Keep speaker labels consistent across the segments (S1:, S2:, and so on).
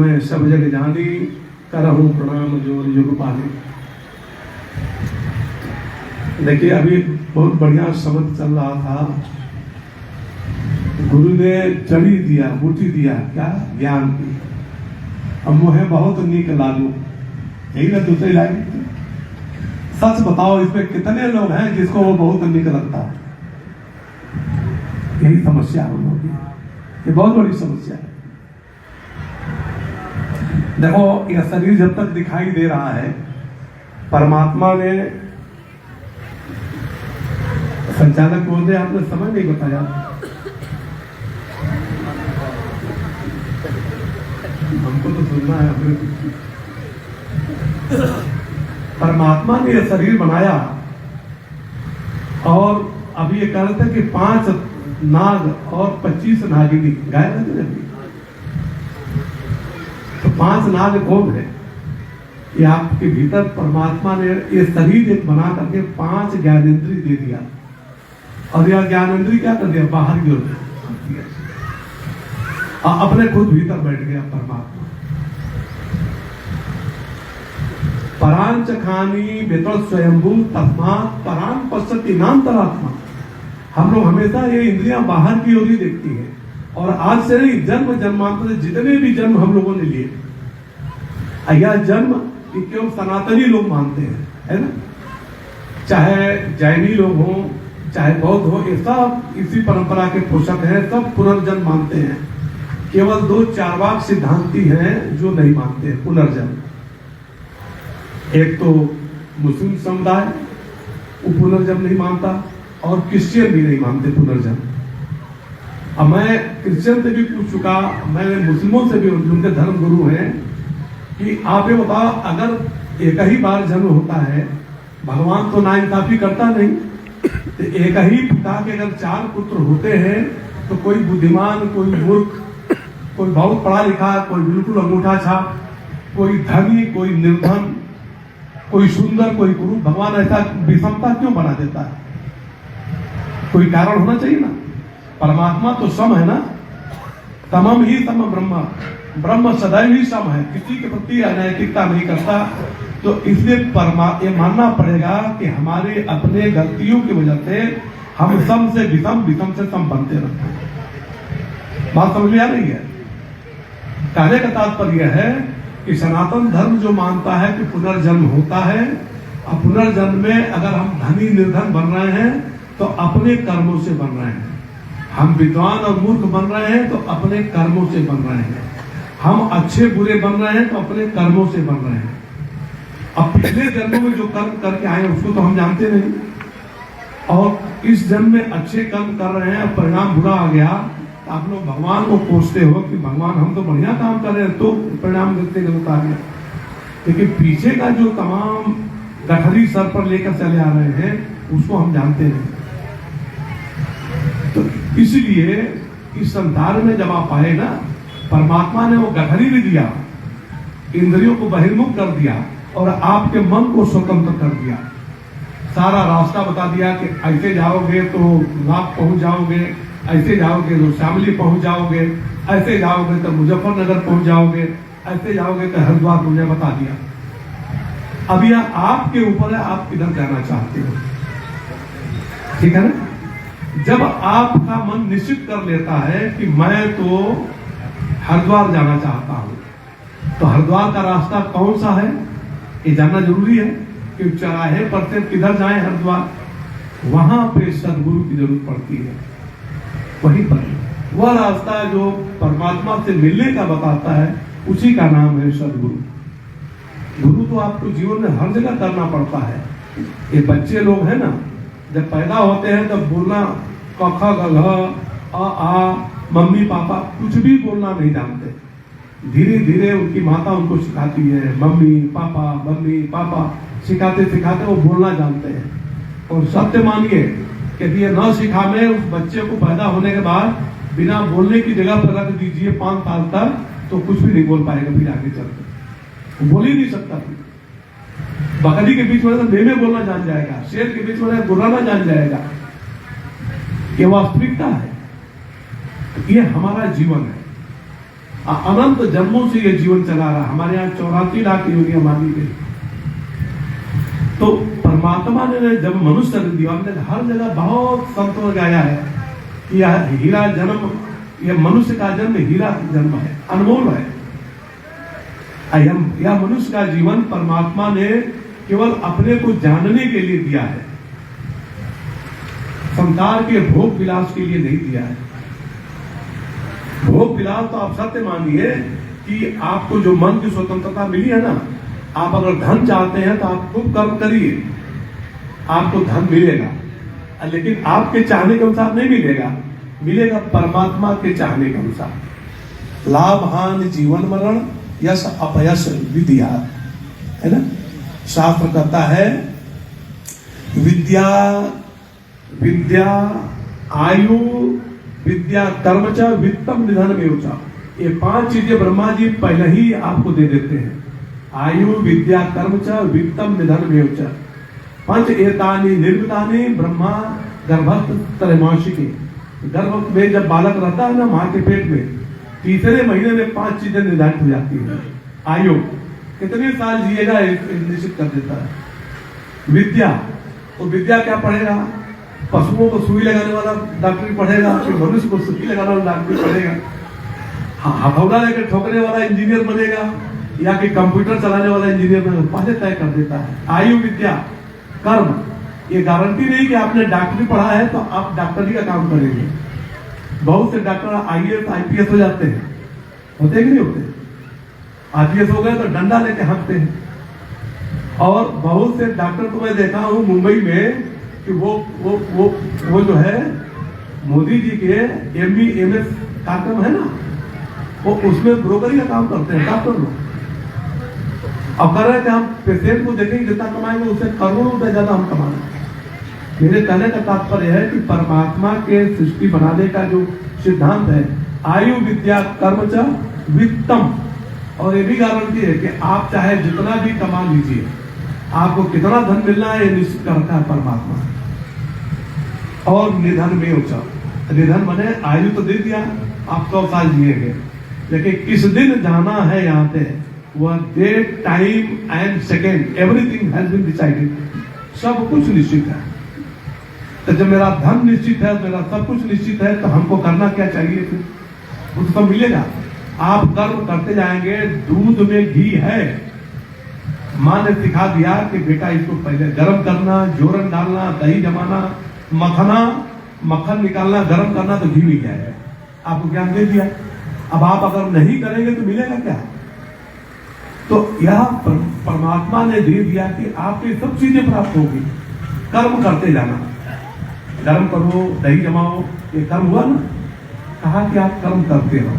S1: मैं सब जग जानी करहूं प्रणाम जोर युग पानी। देखिए अभी बहुत बढ़िया शब्द चल रहा था। गुरु ने जड़ी दिया, बूटी दिया, क्या ज्ञान की। अब मुझे बहुत नीक लागू, यही ना दूसरी लाइन। सच बताओ इसमें कितने लोग हैं जिसको वो बहुत नीक लगता है। यही समस्या है लोगों की, ये बहुत बड़ी समस्या है। देखो यह शरीर जब तक दिखाई दे रहा है, परमात्मा ने संचालक बोल रहे आपने समझ नहीं बताया। हमको तो सुनना है। परमात्मा ने यह शरीर बनाया और अभी ये कह रहे थे कि 5 नाग और 25 नागिनी गाय लगी। तो 5 नाग कौन है? ये आपके भीतर परमात्मा ने ये शरीर एक बना करके 5 ज्ञानेंद्री दे दिया और यह ज्ञानेंद्री क्या कर दिया? बाहर की ओर अपने खुद भीतर बैठ गया परमात्मा। परांच खानी बेतर स्वयंभू तस्मात् परां पश्यति नान्तरात्मा। हम लोग हमेशा ये इंद्रियां बाहर की ओर ही देखती हैं और आज से नहीं, जन्म जन्मांतर जितने भी जन्म हम लोगों ने लिए, यह जन्म केवल सनातनी लोग मानते हैं, है ना। चाहे जैनी लोग हों, चाहे बौद्ध हो, ये सब इसी परंपरा के पोषक हैं, सब पुनर्जन्म मानते हैं। केवल 2 चार्वाक सिद्धांती हैं जो नहीं मानते पुनर्जन्म। एक तो मुस्लिम समुदाय वो पुनर्जन्म नहीं मानता और क्रिश्चियन भी नहीं मानते पुनर्जन्म। अब मैं क्रिश्चियन से भी पूछ चुका, मैंने मुस्लिमों से भी, उनके धर्म गुरु हैं, कि आप ये बताओ अगर एक ही बार जन्म होता है, भगवान तो नाइंसाफी करता नहीं, तो एक ही पिता के अगर 4 पुत्र होते हैं तो कोई बुद्धिमान, कोई मूर्ख, कोई बहुत पढ़ा लिखा, कोई बिल्कुल अंगूठा छाप, कोई धनी, कोई निर्धन, कोई सुंदर, कोई कुरूप, भगवान ऐसा विषमता क्यों बना देता है? कोई कारण होना चाहिए ना। परमात्मा तो सम है ना, तमम ही सम ब्रह्म, ब्रह्म सदैव ही सम है, किसी के प्रति अनैतिकता नहीं करता। तो इसलिए ये मानना पड़ेगा कि हमारे अपने गलतियों की वजह से हम सम से विषम, विषम से सम बनते रहते हैं। बात समझ में आ रही है? कहने का तात्पर्य है कि सनातन धर्म जो मानता है कि पुनर्जन्म होता है, और पुनर्जन्म में अगर हम धनी निर्धन बन रहे हैं तो अपने कर्मों से बन रहे हैं, हम विद्वान और मूर्ख बन रहे हैं तो अपने कर्मों से बन रहे हैं, हम अच्छे बुरे बन रहे हैं तो अपने कर्मों से बन रहे हैं। अब पिछले जन्मों में जो कर्म करके आए उसको तो हम जानते नहीं, और इस जन्म में अच्छे कर्म कर रहे हैं, परिणाम बुरा आ गया, आप लोग भगवान को कोसते हो कि भगवान हम तो बढ़िया काम कर रहे हैं तो परिणाम देते गलत आ गया। लेकिन पीछे का जो तमाम गठरी सर पर लेकर चले आ रहे हैं उसको हम जानते नहीं। तो इसलिए इस संसार में जब आप आए ना, परमात्मा ने वो गठरी भी दिया, इंद्रियों को बहिर्मुख कर दिया और आपके मन को स्वतंत्र कर दिया। सारा रास्ता बता दिया कि ऐसे जाओगे तो नाग पहुंच जाओगे, ऐसे जाओगे तो शामली पहुंच जाओगे, ऐसे जाओगे तो मुजफ्फरनगर पहुंच जाओगे, ऐसे जाओगे तो हरिद्वार, मुझे बता दिया। अब यह आपके ऊपर है, आप किधर जाना चाहते हो, ठीक है ना। जब आपका मन निश्चित कर लेता है कि मैं तो हरिद्वार जाना चाहता हूं, तो हरिद्वार का रास्ता कौन सा है ये जानना जरूरी है कि चौराहे पर से किधर जाए हरिद्वार, वहां पे सदगुरु की जरूरत पड़ती है। वहीं पर वह रास्ता जो परमात्मा से मिलने का बताता है उसी का नाम है सदगुरु। गुरु तो आपको जीवन में हर जगह करना पड़ता है। ये बच्चे लोग हैं ना, जब पैदा होते हैं तब बोलना क ख ग घ अ आ, मम्मी पापा कुछ भी बोलना नहीं जानते। धीरे धीरे उनकी माता उनको सिखाती है, मम्मी पापा सिखाते सिखाते वो बोलना जानते हैं। और सत्य मानिए कि ये न सिखा में उस बच्चे को पैदा होने के बाद बिना बोलने की जगह पर रख दीजिए 5 साल तक, तो कुछ भी नहीं बोल पाएगा। फिर आगे चलकर बोल ही नहीं सकता। बकरी के बीच में मेमे बोलना जान जाएगा, शेर के बीच में गुर्राना जान जाएगा। ये वास्तविकता है, ये हमारा जीवन है। अनंत जन्मों से ये जीवन चला रहा। हमारे यहाँ 84 लाख योनियां मानी गई। तो परमात्मा ने जब मनुष्य दिया, हर जगह बहुत संतों ने गाया है कि यह हीरा जन्म, यह मनुष्य का जन्म हीरा जन्म है, अनमोल है। यह मनुष्य का जीवन परमात्मा ने केवल अपने को जानने के लिए दिया है, संसार के भोग विलास के लिए नहीं दिया है। भोग विलास तो आप सत्य मानिए कि आपको जो मन की स्वतंत्रता मिली है ना, आप अगर धन चाहते हैं तो आप खूब कर्म करिए, आपको धन मिलेगा, लेकिन आपके चाहने के अनुसार नहीं मिलेगा, मिलेगा परमात्मा के चाहने के अनुसार। लाभ हानि जीवन मरण यश अपयश विद्या, है ना। शास्त्र कहता है विद्या विद्या आयु विद्या कर्म च वित्तम निधन में च। ये 5 चीजें ब्रह्मा जी पहले ही आपको दे देते हैं। आयु विद्या कर्म च वित्तम निधन में च। 5 एतानि निर्मितानि ब्रह्मा गर्भस्थ त्रैमासिके। गर्भ में जब बालक रहता है ना माँ के पेट में, तीसरे महीने में 5 चीजें निर्धारित हो जाती है। आयु कितने साल जिएगा निश्चित कर देता है। विद्या, तो विद्या क्या पढ़ेगा? पशुओं को सुई लगाने वाला डॉक्टरी पढ़ेगा, फिर मनुष्य को सुई लगाने वाला डॉक्टरी पढ़ेगा, हथौड़ा लेकर ठोकने वाला इंजीनियर बनेगा, या कि कंप्यूटर चलाने वाला इंजीनियर बनेगा, पहले तय कर देता है। आयु विद्या कर्म, ये गारंटी नहीं कि आपने डॉक्टरी पढ़ा है तो आप डॉक्टरी का काम करेंगे। बहुत से डॉक्टर IAS IPS हो जाते हैं, होते कि नहीं होते? IPS हो गए तो डंडा लेके हाँकते हैं। और बहुत से डॉक्टर को मैं देखा हूं मुंबई में कि वो जो है मोदी जी के MB MS कार्यक्रम है ना, वो उसमें ब्रोकरी का काम करते हैं डॉक्टर लोग। अब कर रहे हैं कि हम पेशेंट को देखेंगे जितना कमाएंगे उससे करोड़ों रुपए ज्यादा हम कमाएंगे। मेरे कहने का तात्पर्य है कि परमात्मा के सृष्टि बनाने का जो सिद्धांत है, आयु विद्या कर्म च वित्तम, और ये भी गारंटी है कि आप चाहे जितना भी कमा लीजिए, आपको कितना धन मिलना है ये निश्चित करता है परमात्मा। और निधन में उच्च, निधन बने आयु तो दे दिया, आप 100 साल जिएंगे, लेकिन किस दिन जाना है यहाँ पे, वह date time and second everything has been decided. सब कुछ निश्चित है। तो जब मेरा धन निश्चित है, मेरा सब कुछ निश्चित है, तो हमको करना क्या चाहिए? फिर उसको मिलेगा। आप कर्म करते जाएंगे। दूध में घी है, माँ ने सिखा दिया कि बेटा इसको पहले गर्म करना, जोरन डालना, दही जमाना, मखना, मक्खन निकालना, गर्म करना तो घी मिल जाएगा। आपको ज्ञान दे दिया। अब आप अगर नहीं करेंगे तो मिलेगा क्या? तो यह परमात्मा ने दे दिया कि आपकी सब चीजें प्राप्त होगी। कर्म करते जाना, कर्म करो, दही जमाओ, ये कर्म हुआ ना। कहा कि आप कर्म करते रहो।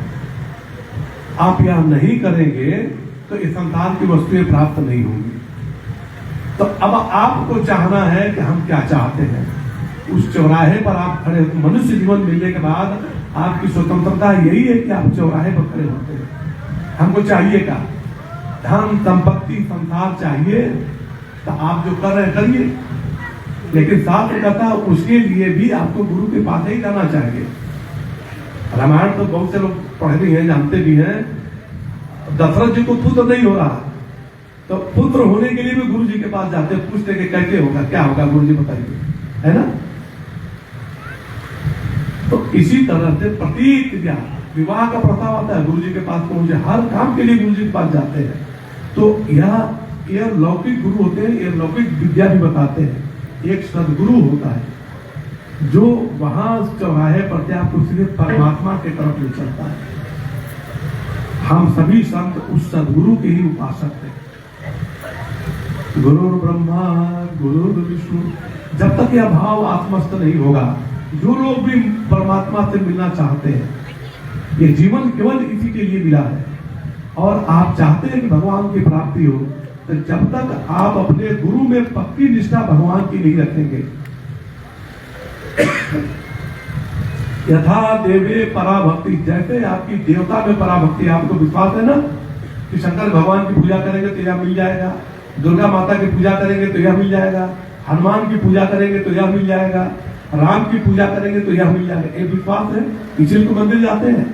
S1: आप यह नहीं करेंगे तो इस संसार की वस्तुएं प्राप्त नहीं होंगी। तो अब आपको चाहना है कि हम क्या चाहते हैं। उस चौराहे पर आप खड़े, मनुष्य जीवन मिलने के बाद आपकी स्वतंत्रता यही है कि आप चौराहे पर खड़े होते हैं। हमको चाहिए क्या? धन संपत्ति संसार चाहिए, तो आप जो कर रहे हैं करिए, लेकिन साथ में कहता उसके लिए भी आपको गुरु के पास ही जाना चाहिए। रामायण तो बहुत से लोग पढ़े भी हैं, जानते भी हैं। दशरथ जी को पुत्र नहीं हो रहा, तो पुत्र होने के लिए भी गुरु जी के पास जाते, पूछते कि कैसे होगा, क्या होगा, गुरु जी बताइए, है ना। तो इसी तरह से प्रतीक विवाह का प्रस्ताव आता है, गुरु जी के पास पहुंचे, हर काम के लिए गुरु जी के पास जाते हैं। तो यह लौकिक गुरु होते हैं, यह लौकिक विद्या भी बताते हैं। एक सदगुरु होता है जो वहां चौराहे पर से आपको सीधे परमात्मा के तरफ ले चलता है। हम सभी संत उस सदगुरु के ही उपासक हैं। गुरु ब्रह्मा गुरु विष्णु, जब तक यह भाव आत्मस्थ नहीं होगा, जो लोग भी परमात्मा से मिलना चाहते हैं, ये जीवन केवल इसी के लिए मिला है और आप चाहते हैं कि भगवान की प्राप्ति हो, तो जब तक आप अपने गुरु में पक्की निष्ठा भगवान की नहीं रखेंगे। यथा देवे पराभक्ति, जैसे आपकी देवता में पराभक्ति, आपको विश्वास है ना कि शंकर भगवान की पूजा करेंगे तो यह मिल जाएगा, दुर्गा माता की पूजा करेंगे तो यह मिल जाएगा, हनुमान की पूजा करेंगे तो यह मिल जाएगा, राम की पूजा करेंगे तो यह मिल जाएगा। एक विश्वास है, इसलिए तो मंदिर जाते हैं।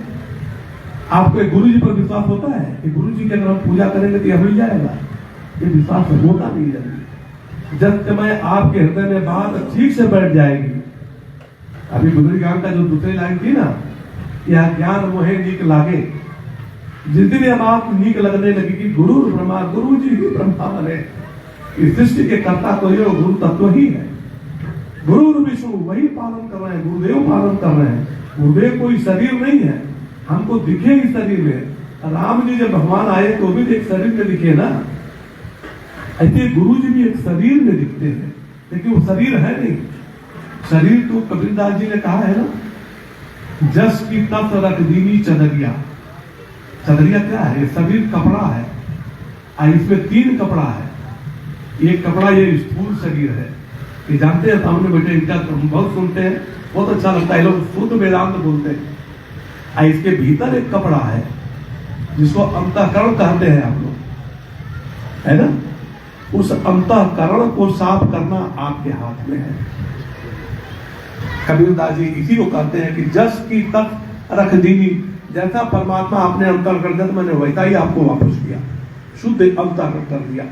S1: आपको गुरु जी पर विश्वास होता है कि गुरु जी की अगर हम पूजा करेंगे तो यह मिल जाएगा? ये विश्वास होता नहीं जल्दी। जब समय आपके हृदय में बात ठीक से बैठ जाएगी। अभी बुजुर्गान का जो दूसरी लाइन थी ना, यह ज्ञान मोहे नीक लागे, जिस दिन यह बात नीक लगने लगी कि गुरु ब्रह्मा, गुरु जी ही ब्रह्मा बने, इस सृष्टि के कर्ता तो ये गुरु तत्व ही है। गुरु विष्णु वही पालन कर रहे हैं, गुरुदेव पालन कर रहे हैं। गुरुदेव कोई शरीर नहीं है, हमको दिखे ही शरीर में। राम जी जब भगवान आए तो भी एक शरीर में दिखे ना, ऐसे गुरु जी भी एक शरीर में दिखते हैं, लेकिन वो शरीर है नहीं। शरीर तो कबीरदास जी ने कहा है ना, जस की तस रख दीनी चदरिया। चदरिया क्या है? शरीर कपड़ा है, और इसमें 3 कपड़ा है। एक कपड़ा ये स्थूल शरीर है, ये जानते हैं सामने बैठे, इनका हम बहुत सुनते हैं, बहुत अच्छा लगता है, लोग शुद्ध वेदांत बोलते हैं। और इसके भीतर एक कपड़ा है जिसको अंतःकरण कहते हैं आप लोग, है ना? उस अंतःकरण को साफ करना आपके हाथ में है। कबीरदास जी इसी को कहते हैं कि जस की तक रख दीनी, जैसा परमात्मा आपने अंतःकरण दिया, मैंने वैसा ही आपको वापस किया, शुद्ध अंतःकरण कर दिया।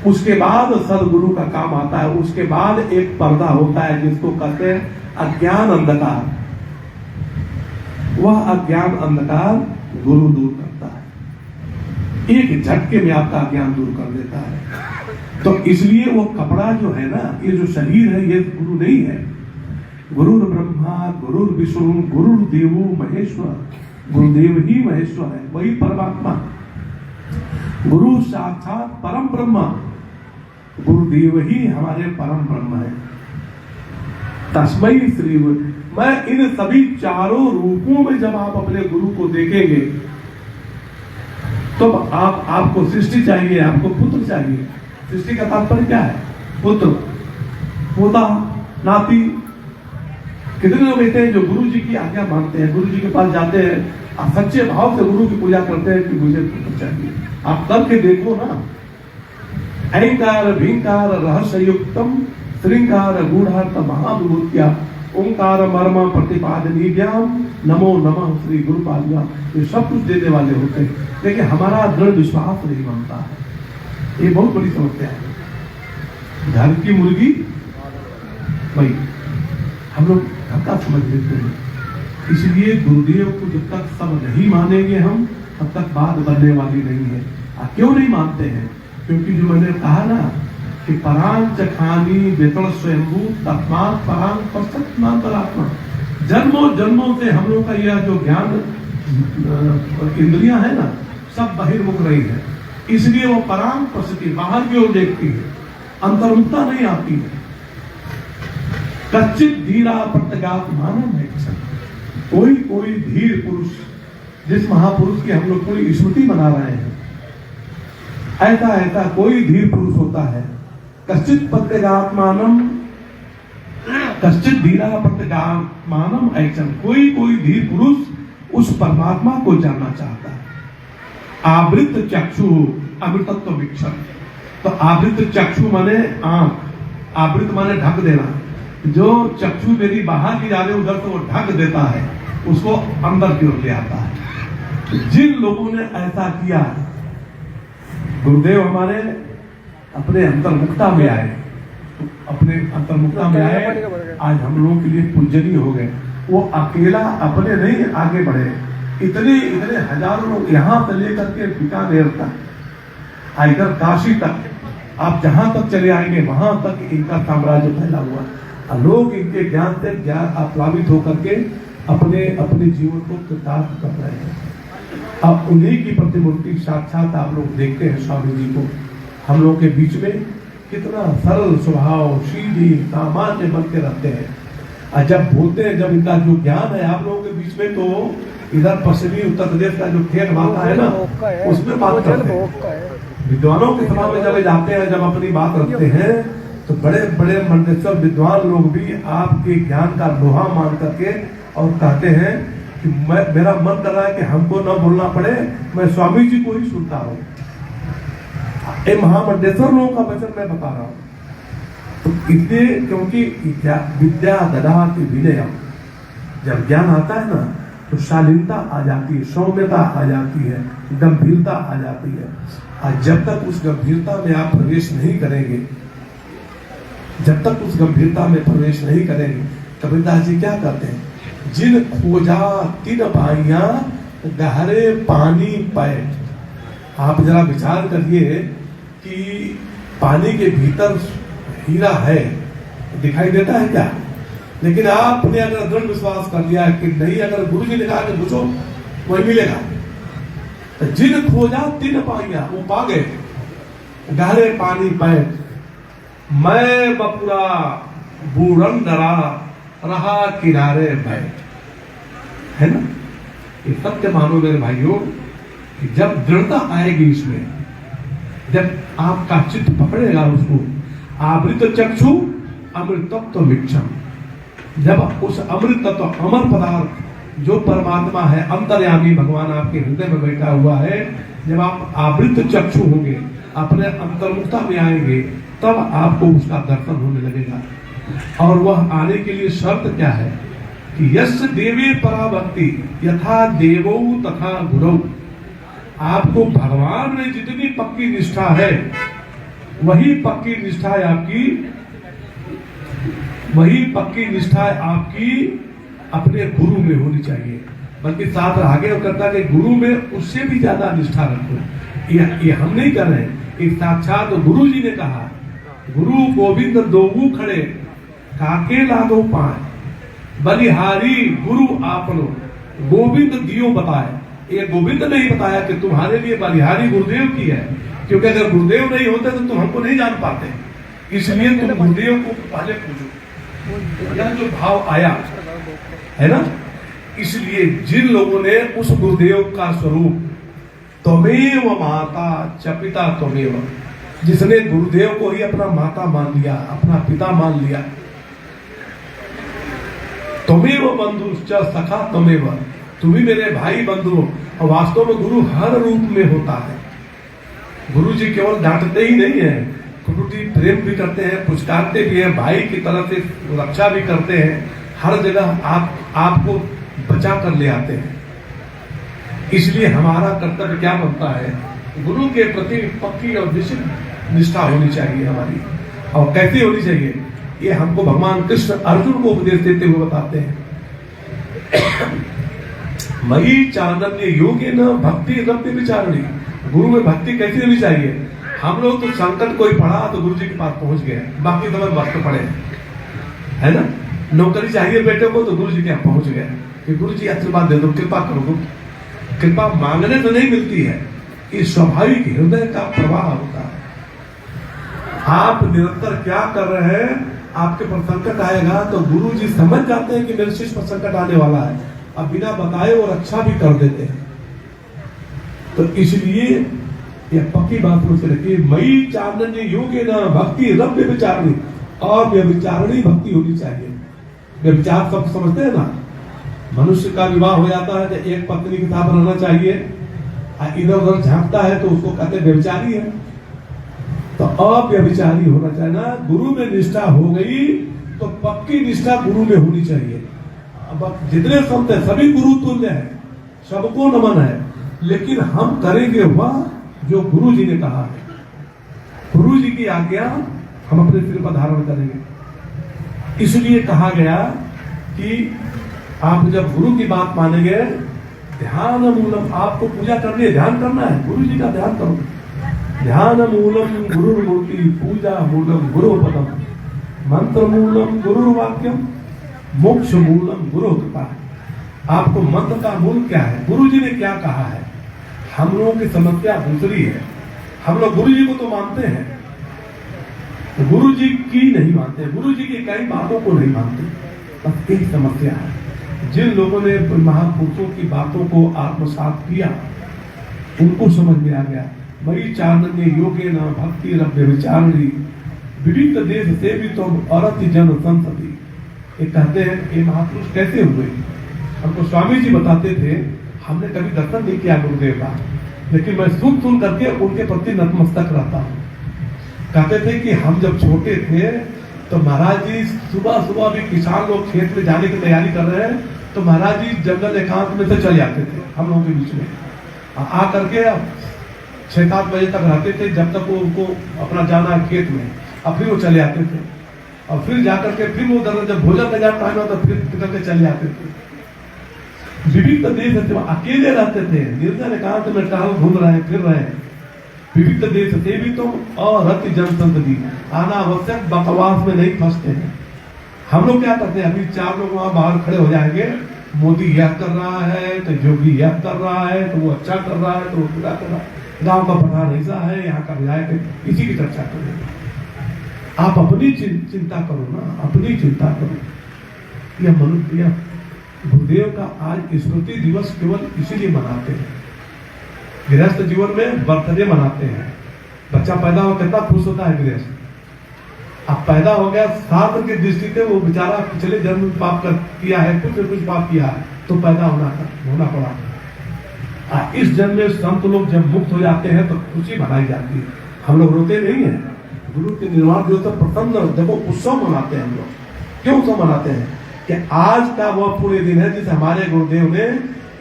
S1: उसके बाद सदगुरु का काम आता है। उसके बाद एक पर्दा होता है जिसको कहते हैं अज्ञान अंधकार। वह अज्ञान अंधकार गुरु दूर करता है, एक झटके में आपका अज्ञान दूर कर देता है। तो इसलिए वो कपड़ा जो है ना, ये जो शरीर है, ये गुरु नहीं है। गुरु ब्रह्मा, गुरु विष्णु, गुरु देवो महेश्वर, गुरुदेव ही महेश्वर है, वही परमात्मा। गुरु साक्षात परम ब्रह्म, गुरुदेव ही हमारे परम ब्रह्म है। तस्मै श्री। मैं इन सभी चारों रूपों में जब आप अपने गुरु को देखेंगे तो आपको सृष्टि चाहिए, आपको पुत्र चाहिए। सृष्टि का तात्पर्य क्या है? पुत्र, पोता, नाती। कितने लोग ऐसे हैं जो गुरु जी की आज्ञा मानते हैं, गुरु जी के पास जाते हैं और सच्चे भाव से गुरु की पूजा करते हैं कि मुझे पुत्र चाहिए। आप करके देखो ना। अहंकार भींकार रहस्ययुक्तम श्रृंगार गूढ़ार्थ महाविभूत्या ओंकार मर्म प्रतिपादनीभ्याम नमो नमः श्री गुरुपादिया। ये सब कुछ देने वाले होते हैं, लेकिन हमारा दृढ़ विश्वास नहीं बनता है। ये बहुत बड़ी समस्या है। घर की मुर्गी भाई हम लोग घर का समझ लेते हैं। इसलिए गुरुदेव को जब तक सब नहीं मानेंगे हम, तब तक बात बनने वाली नहीं है। क्यों नहीं मानते हैं? क्योंकि जो मैंने कहा ना कि परांच खानी वेतन स्वयंभू तस्मात् परांच पश्चात्मांतरात्मा। जन्मों जन्मों से हम लोग का यह जो ज्ञान इंद्रियां है ना, सब बहिर्मुख रही है। इसलिए वो परांच पश्चिम बाहर की ओर देखती है, अंतर्मुखता नहीं आती है। कच्चित धीरा प्रत्यगात मानव है। कोई कोई धीर पुरुष, जिस महापुरुष की हम लोग पूरी स्मृति बना रहे हैं, ऐसा ऐसा कोई धीर पुरुष होता है। कश्चित प्रत्यगात्मानम, कश्चित धीरा प्रत्यगात्मानम ऐसा। कोई कोई धीर पुरुष उस परमात्मा को जानना चाहता है। आवृत चक्षु अमृतत्व वीक्षण। तो आवृत चक्षु माने आंख, आवृत माने ढक देना। जो चक्षु मेरी बाहर की जा रही उधर तो वो ढक देता है, उसको अंदर की ओर ले आता है। जिन लोगों ने ऐसा किया, गुरुदेव हमारे अपने अंतर्मुखता में आए, अपने अंतर्मुखता में आए, आज हम लोगों के लिए पूजनीय हो गए। वो अकेला अपने नहीं आगे बढ़े, इतने इतने हजारों लोग यहाँ से लेकर के बीकानेर तक, इधर काशी तक, आप जहां तक चले आएंगे वहां तक इनका साम्राज्य फैला हुआ। लोग इनके ज्ञान से प्लावित होकर के अपने अपने जीवन को कृतार्थ कर रहे हैं। अब उन्हीं की प्रतिमूर्ति साक्षात आप लोग देखते हैं स्वामी जी को हम लोग के बीच में, कितना सरल स्वभाव, सीधी सामान्य बन के रहते हैं। और जब बोलते हैं, जब इनका जो ज्ञान है आप लोगों के बीच में, तो इधर पश्चिमी उत्तर प्रदेश का जो ठेठ भाषा है ना, उसमें बात करते हैं। विद्वानों के सभा में जब जाते हैं, जब अपनी बात रखते हैं, तो बड़े बड़े मंडेश्वर विद्वान लोग भी आपके ज्ञान का लोहा मान करके और कहते हैं कि मेरा मन कर रहा है कि हमको न बोलना पड़े, मैं स्वामी जी को ही सुनता हूँ। ये महामंडेश्वर लोगों का वचन मैं बता रहा हूँ। तो इसलिए क्योंकि विद्या ददाति विनयम, जब ज्ञान आता है ना, तो शालीनता आ जाती है, सौम्यता आ जाती है, गंभीरता आ जाती है। और जब तक उस गंभीरता में आप प्रवेश नहीं करेंगे, जब तक उस गंभीरता में प्रवेश नहीं करेंगे, कबीरदास जी क्या कहते हैं, जिन खोजा तिन पाइया गहरे पानी पैठ। आप जरा विचार करिए कि पानी के भीतर हीरा है, दिखाई देता है क्या? लेकिन आपने अगर दृढ़ विश्वास कर लिया कि नहीं, अगर गुरु जी ने कहा कि पूछो वही मिलेगा, तो जिन खोजा तिन पाइया, वो पा गए गहरे पानी पैठ। मैं बपुरा बूढ़न डरा रहा किनारे बैठ, है ना? ये सत्य मानो मेरे भाइयों कि जब दृढ़ता आएगी इसमें, जब आपका चित्त पकड़ेगा उसको, आवृत चक्षु अमृत तत्व मिक्षम, जब उस अमृत तत्व अमर पदार्थ जो परमात्मा है, अंतर्यामी भगवान आपके हृदय में बैठा हुआ है, जब आप आवृत चक्षु होंगे, अपने अंतर्मुखता में आएंगे, तब आपको उसका दर्शन होने लगेगा। और वह आने के लिए शर्त क्या है कि यश देवे पराभक्ति यथा देवो तथा गुरु। आपको भगवान में जितनी पक्की निष्ठा है, वही पक्की निष्ठा है आपकी, वही पक्की निष्ठा आपकी अपने गुरु में होनी चाहिए। बल्कि साथ आगे कहता कि गुरु में उससे भी ज्यादा निष्ठा रखो। ये हम नहीं कर रहे, एक साक्षात गुरु जी ने कहा, गुरु गोविंद दोगु खड़े काके लागो पाए, बलिहारी गुरु आपनो गोविंद दियो बताए। ये गोविंद नहीं बताया कि तुम्हारे लिए बलिहारी गुरुदेव की है, क्योंकि अगर गुरुदेव नहीं होते तो तुम हमको नहीं जान पाते। इसलिए तुम गुरुदेव को पहले पूछो। यह जो भाव आया है ना, इसलिए जिन लोगों ने उस गुरुदेव का स्वरूप त्वमेव माता च पिता त्वमेव, जिसने गुरुदेव को ही अपना माता मान लिया, अपना पिता मान लिया, त्वमेव बंधु च सखा त्वमेव, तुम ही मेरे भाई बंधु हो। और वास्तव में गुरु हर रूप में होता है। गुरु जी केवल डांटते ही नहीं है, गुरु जी प्रेम भी करते हैं, पुचकारते भी हैं, भाई की तरह से रक्षा भी करते हैं, हर जगह आपको बचा कर ले आते हैं। इसलिए हमारा कर्तव्य क्या बनता है, गुरु के प्रति पक्की और निश्चित निष्ठा होनी चाहिए हमारी। और कैसी होनी चाहिए, ये हमको भगवान कृष्ण अर्जुन को उपदेश देते हुए बताते हैं। मई चांदन्य योगे न भक्ति रम्य विचारणी। गुरु में भक्ति कैसी होनी चाहिए। हम लोग तो संकट कोई पढ़ा तो गुरु जी के पास पहुंच गए, बाकी तो मस्त पड़े, है ना। नौकरी चाहिए बेटे को तो गुरु जी के यहाँ पहुंच गए कि गुरु जी आशीर्वाद दे दो, कृपा करो। कृपा मांगने तो नहीं मिलती है, ये स्वाभाविक हृदय का प्रवाह होता है। आप निरंतर क्या कर रहे हैं, आपके पर संकट आएगा तो गुरु जी समझ जाते हैं कि मेरे शिष्य पर संकट आने वाला है, अब बिना बताए और अच्छा भी कर देते हैं। तो इसलिए यह पक्की बात मुझसे रखिए, मई चांदन्य योगे न भक्ति रम्य विचारणी। और व्यभिचारणी भक्ति होनी चाहिए। व्यभिचार सब समझते हैं ना, मनुष्य का विवाह हो जाता है तो एक पत्नी के साथ रहना चाहिए, इधर उधर झांकता है तो उसको कहते व्यभिचारी है। तो अव्यभिचारी होना चाहिए ना। गुरु में निष्ठा हो गई तो पक्की निष्ठा गुरु में होनी चाहिए। अब जितने संत हैं सभी गुरु तुल्य है, सबको नमन है, लेकिन हम करेंगे वह जो गुरु जी ने कहा है। गुरु जी की आज्ञा हम अपने सिर पर धारण करेंगे। इसलिए कहा गया कि आप जब गुरु की बात मानेंगे, ध्यान मूलम, आपको पूजा करनी है, ध्यान करना है, गुरु जी का ध्यान करो। ध्यान मूलम गुरु मूर्ति, पूजा मूलम गुरु पदम, मंत्र मूलम गुरु वाक्यम, मोक्ष मूलम गुरु कृपा। आपको मंत्र का मूल क्या है, गुरु जी ने क्या कहा है। हम लोगों की समस्या दूसरी है, हम लोग गुरु जी को तो मानते हैं, तो गुरु जी की नहीं मानते, गुरु जी की कई बातों को नहीं मानते। बस एक समस्या है, जिन लोगों ने महापुरुषों की बातों को आत्मसात किया उनको समझ में आ गया। मई चांदन्य योगे न भक्ति रव्य विचारणी, विविध देश से भी तो औरत जन संसदी। ये कहते हैं ये महापुरुष कैसे हुए। हमको स्वामी जी बताते थे, हमने कभी दर्शन नहीं किया गुरुदेव का, लेकिन मैं सुन करके उनके प्रति नतमस्तक रहता हूँ। कहते थे कि हम जब छोटे थे तो महाराज जी सुबह सुबह भी किसान लोग खेत में जाने की तैयारी कर रहे हैं तो महाराज जी जंगल एकांत में से चले आते थे हम लोगों के बीच में, आ करके 6-7 बजे तक रहते थे, जब तक वो उनको अपना जाना है खेत में, अब फिर वो चले आते थे, और फिर जाकर के फिर वो जब भोजन का जब टाइम होता तो फिर निकल के चले आते थे। विविध देश थे, अकेले रहते थे, निर्जन एकांत में टहल घूम रहे हैं, फिर रहे हैं। विविध देश थे भी तो और रति जनसंतति, अनावश्यक बकवास में नहीं फंसते हैं। हम लोग क्या करते हैं, अभी 4 लोग वहां बाहर खड़े हो जाएंगे, मोदी यह कर रहा है तो योगी यह कर रहा है तो वो अच्छा कर रहा है तो वो बुरा कर रहा है, गांव का प्रधान ऐसा है, यहाँ का विधायक, इसी की चर्चा करें। आप अपनी चिंता करो ना, अपनी चिंता करो। यह मनुष्य गुरुदेव का आज स्मृति दिवस केवल इसीलिए मनाते हैं। गृहस्थ जीवन में बर्थडे मनाते हैं, बच्चा पैदा हो कितना खुश होता है गृहस्थ। अब पैदा हो गया, साधन की दृष्टि से वो बेचारा पिछले जन्म में पाप कर किया है, कुछ पाप किया है तो पैदा होना पड़ा। इस जन्म में संत लोग जब मुक्त हो जाते हैं तो खुशी मनाई जाती है। हम लोग रोते नहीं है, गुरु के निर्वाण दिवस तो प्रसन्न देखो उत्सव मनाते हैं हम लोग। क्यों उत्सव मनाते हैं कि आज का वह पूरे दिन है जिसे हमारे गुरुदेव ने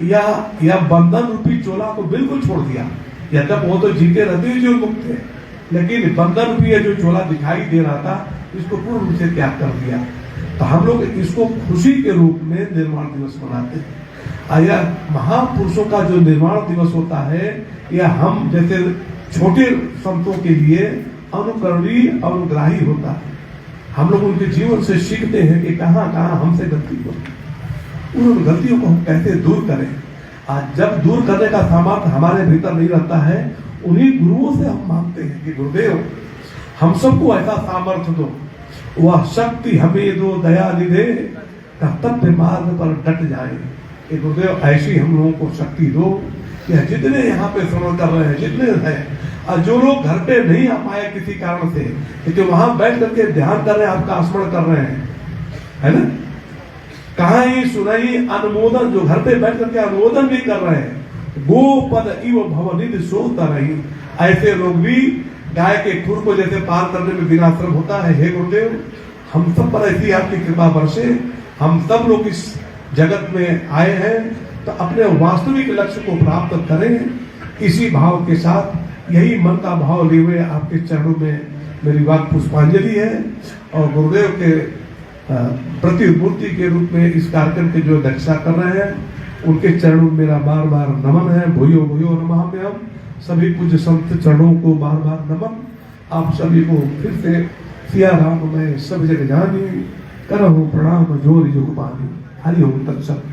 S1: यह बंधन रूपी चोला को बिल्कुल छोड़ दिया। यद्यप वो तो जीते रहते हुए जो मुक्त थे, लेकिन बंधन रूपी जो चोला दिखाई दे रहा था इसको पूर्ण रूप से त्याग कर दिया। तो हम लोग इसको खुशी के रूप में निर्वाण दिवस मनाते हैं। यह महापुरुषों का जो निर्वाण दिवस होता है, यह हम जैसे छोटे संतों के लिए अनुकरणीय अनुग्राही होता है। हम लोग उनके जीवन से सीखते हैं कि कहाँ कहाँ हमसे गलती होती, उन गलतियों को हम कैसे दूर करें। आज जब दूर करने का सामर्थ्य हमारे भीतर नहीं रहता है, उन्हीं गुरुओं से हम मांगते हैं कि गुरुदेव हम सबको ऐसा सामर्थ्य दो, वह शक्ति हमें दो, दया निधे, कर्तव्य मार्ग पर डट जाए। कि गुरुदेव ऐसी हम लोगों को शक्ति दो कि जितने यहाँ पे श्रवण कर रहे हैं, जितने हैं, और जो लोग घर पे नहीं आ पाए किसी कारण से, कि वहां बैठ करके ध्यान कर रहे हैं, आपका स्मरण कर रहे हैं, है ना, कहा ही सुनाई अनुमोदन, जो घर पे बैठ करके अनुमोदन भी कर रहे हैं, गोपद इव भवनिधि सोता नहीं, ऐसे लोग भी गाय के खुर को जैसे पार करने में बिना श्रम होता है। हे गुरुदेव हम सब पर ऐसी आपकी कृपा बरसे, हम सब लोग इस जगत में आए हैं तो अपने वास्तविक लक्ष्य को प्राप्त करें। इसी भाव के साथ, यही मन का भाव लिए हुए आपके चरणों में मेरी बात पुष्पांजलि है। और गुरुदेव के प्रतिमूर्ति के रूप में इस कार्यक्रम की जो अध्यक्षता कर रहे हैं, उनके चरणों में मेरा बार बार नमन है। भूयो भूयो नमः में हम सभी पूज्य संत चरणों को बार बार नमन। आप सभी को फिर से सिया राम में सब जगह जानी, करहु प्रणाम जोर युग पानी। हरि ओम तत्सत।